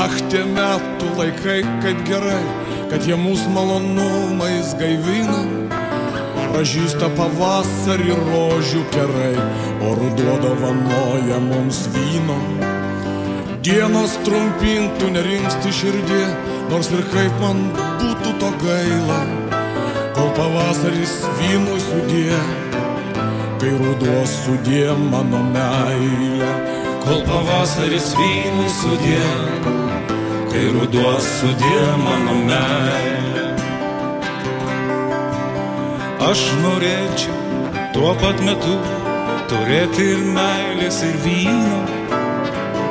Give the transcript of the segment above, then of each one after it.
Ach, tie metų laikai kaip gerai, kad jie mūsų malonumais gaivina. Pražįsta pavasarį rožių kerai, o ruduo dovanoja mums vyno. Dienos trumpintų nerimsti širdie, nors ir kaip man būtų to gaila, kol pavasaris vynui sudie, kai ruduo sudie mano meilė. Kol pavasaris vynui sudie, kai ruduo sudie mano meilė. Aš norėčiau tuo pat metu turėti ir meilės ir vyno,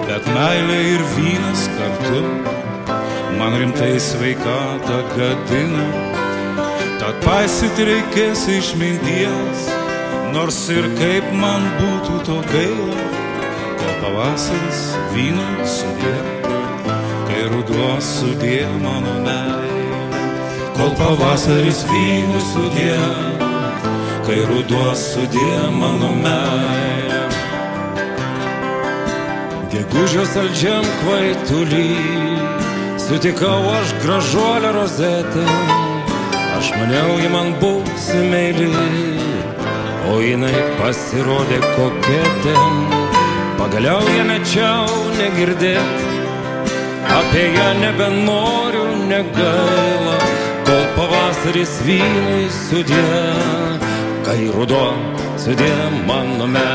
bet meilė ir vynas kartu man rimtai sveikatą gadina. Tad paisyti reikės išminties, nors ir kaip man būtų to gaila, kol pavasaris vynui sudie, kai ruduo sudie mano meilė. Kol pavasaris vynui sudie, kai ruduo sudie mano meilė. Gegužio saldžiam kvaituly sutikau aš gražuolę rozetę. Aš maniau, ji man bus meili, o jinai pasirodė koketė. Pagaliau ją mečiau negirdėt, apie ją nebenoriu negaila, kol pavasaris vynui sudie, kai ruduo sudie mano meilė.